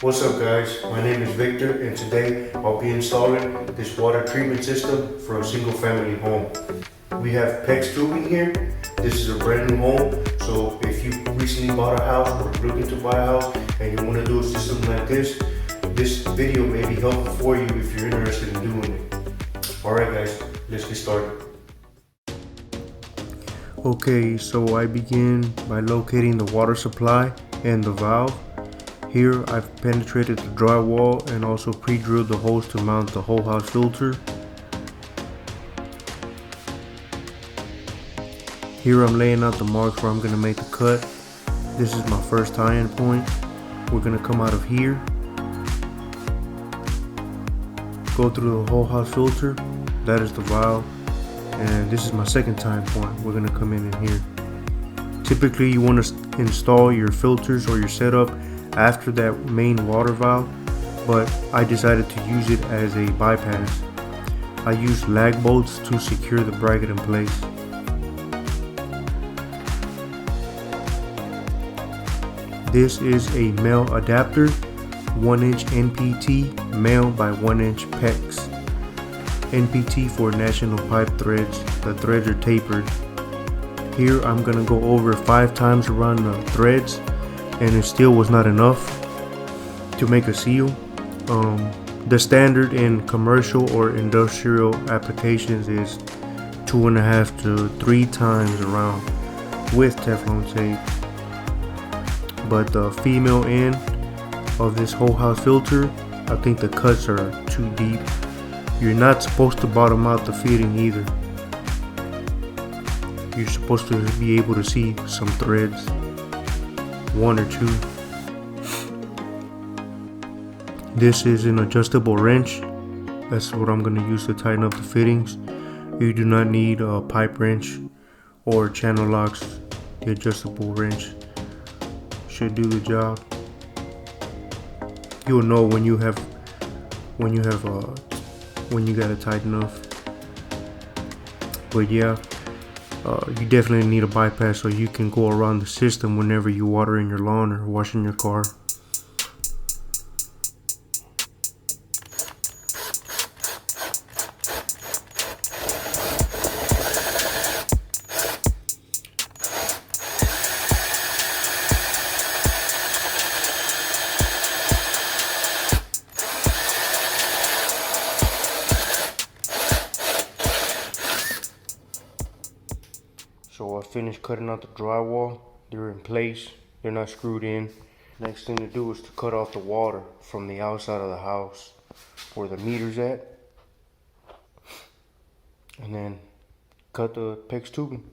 What's up guys, my name is Victor and today I'll be installing this water treatment system for a single family home. We have PEX Tubing here. This is a brand new home, so if you recently bought a house or you're looking to buy a house and you want to do a system like this video may be helpful for you if you're interested in doing it. Alright guys, let's get started. Okay, so I begin by locating the water supply and the valve. Here I've penetrated the drywall and also pre-drilled the holes to mount the whole house filter. Here I'm laying out the marks where I'm going to make the cut. This is my first tie-in point. We're going to come out of here, go through the whole house filter, that is the valve, and this is my second tie-in point. We're going to come in here. Typically you want to install your filters or your setup after that main water valve, but I decided to use it as a bypass. I used lag bolts to secure the bracket in place. This is a male adapter, 1-inch NPT male by 1-inch PEX. NPT for national pipe threads. The threads are tapered. Here I'm gonna go over 5 times around the threads, and it still was not enough to make a seal. The standard in commercial or industrial applications is 2.5 to 3 times around with Teflon tape. But the female end of this whole house filter, I think the cuts are too deep. You're not supposed to bottom out the fitting either. You're supposed to be able to see some threads, 1 or 2. This is an adjustable wrench. That's what I'm going to use to tighten up the fittings. You do not need a pipe wrench or channel locks. The adjustable wrench should do the job. You'll know when you gotta tighten enough. But yeah, you definitely need a bypass so you can go around the system whenever you water in your lawn or washing your car. So I finished cutting out the drywall. They're in place. They're not screwed in. Next thing to do is to cut off the water from the outside of the house where the meter's at. And then cut the PEX tubing.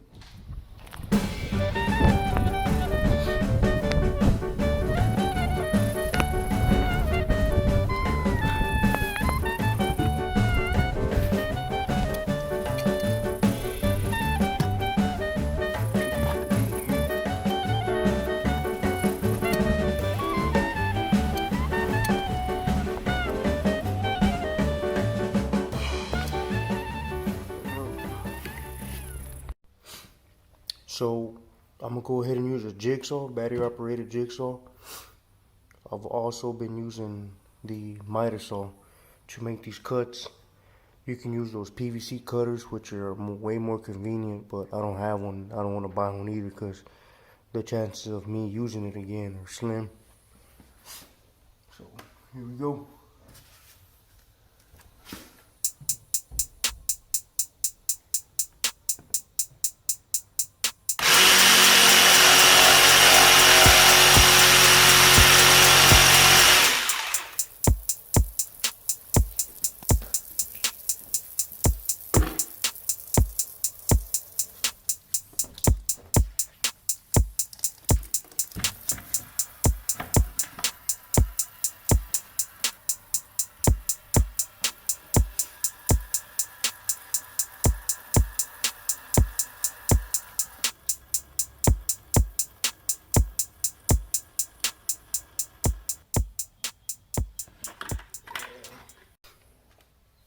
So I'm gonna go ahead and use a jigsaw, battery operated jigsaw. I've also been using the miter saw to make these cuts. You can use those PVC cutters, which are way more convenient, but I don't have one. I don't want to buy one either because the chances of me using it again are slim. So here we go.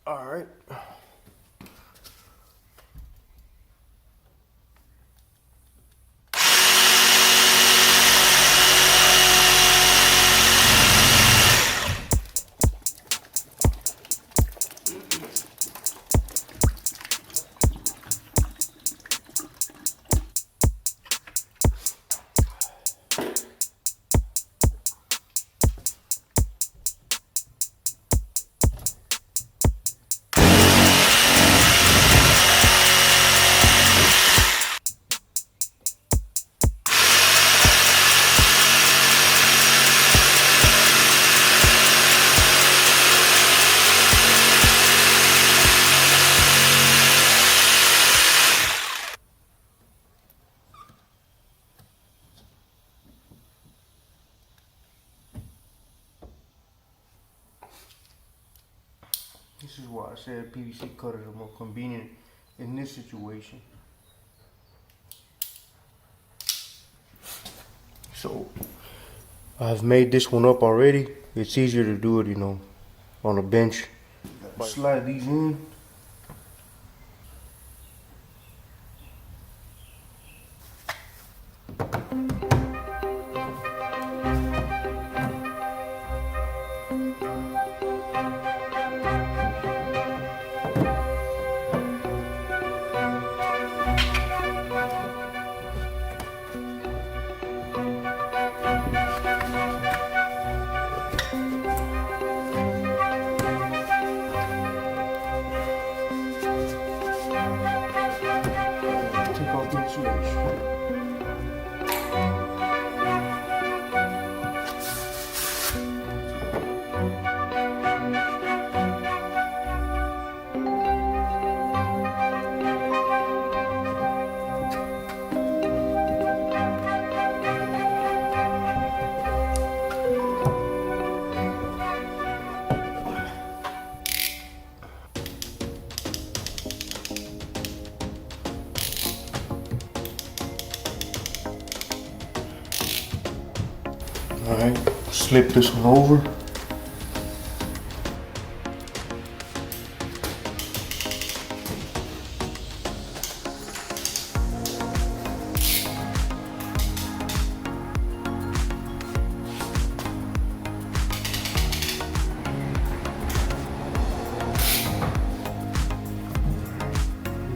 All right. This is why I said PVC cutters are more convenient in this situation. So I've made this one up already. It's easier to do it, you know, on a bench. Slide these in. Take off the insulation. Alright, slip this one over.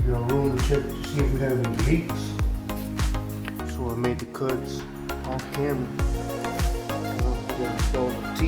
We got room to check to see if we have any leaks. So I made the cuts off camera. We're gonna install the T.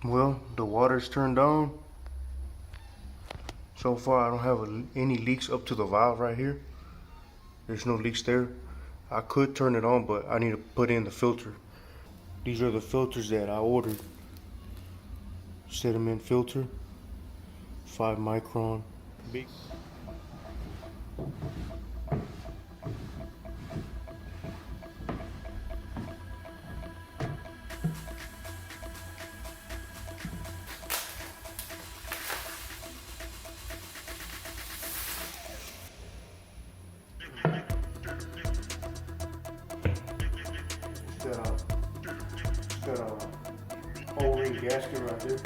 Well, the water's turned on. So far, I don't have any leaks up to the valve right here. There's no leaks there. I could turn it on, but I need to put in the filter. These are the filters that I ordered. Sediment filter, 5 micron. Big. Got a O-ring gasket right there.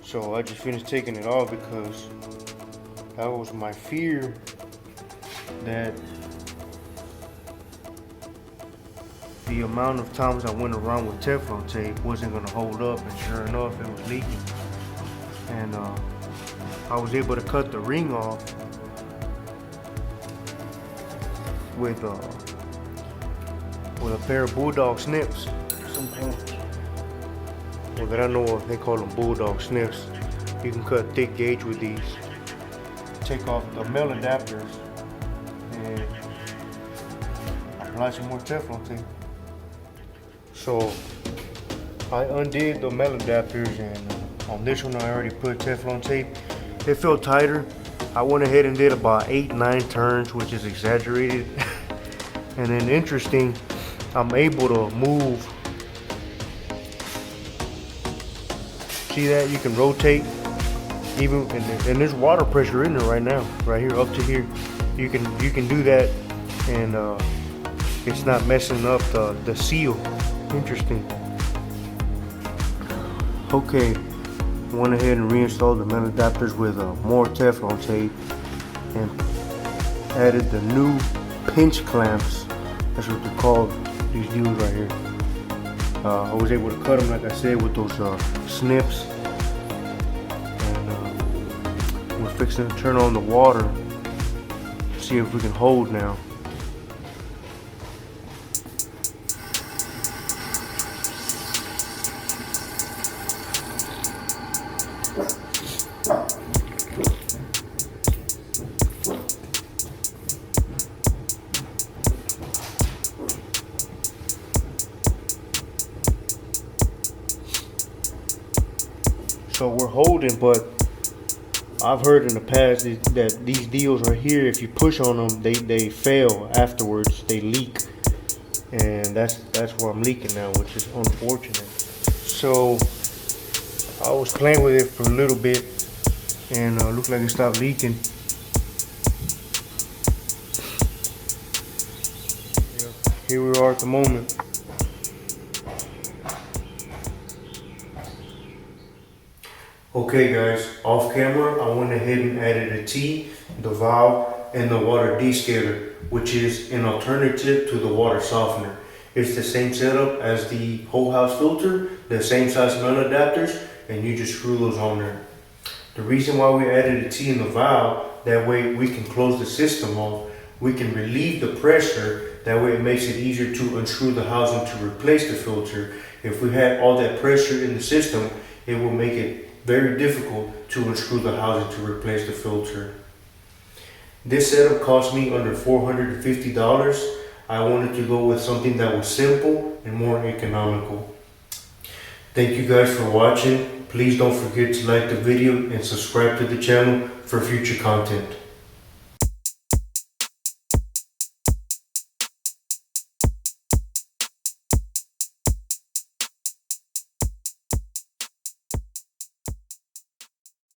So I just finished taking it off because that was my fear, that the amount of times I went around with Teflon tape wasn't going to hold up, and sure enough it was leaking. And I was able to cut the ring off with a pair of bulldog snips. Well, that I know of, they call them bulldog snips. You can cut thick gauge with these. Take off the male adapters and apply some more Teflon tape. So I undid the male adapters, and on this one I already put Teflon tape. It felt tighter. I went ahead and did about 8-9 turns, which is exaggerated. And then interesting, I'm able to move. See that? You can rotate even, and there's water pressure in there right now, right here up to here. You can do that, and it's not messing up the seal. Interesting. Okay, went ahead and reinstalled the metal adapters with more Teflon tape, and added the new pinch clamps. That's what they're called, these deals right here. I was able to cut them, like I said, with those snips. And we're fixing to turn on the water, see if we can hold now. So we're holding, but I've heard in the past that these deals right here, if you push on them, they fail afterwards. They leak, and that's where I'm leaking now, which is unfortunate. So I was playing with it for a little bit, and looked like it stopped leaking. Here we are at the moment. Okay guys, off camera I went ahead and added a T, the valve, and the water descaler, which is an alternative to the water softener. It's the same setup as the whole house filter, the same size metal adapters, and you just screw those on there. The reason why we added a T in the valve, that way we can close the system off, we can relieve the pressure, that way it makes it easier to unscrew the housing to replace the filter. If we had all that pressure in the system, it will make it very difficult to unscrew the housing to replace the filter. This setup cost me under $450. I wanted to go with something that was simple and more economical. Thank you guys for watching. Please don't forget to like the video and subscribe to the channel for future content.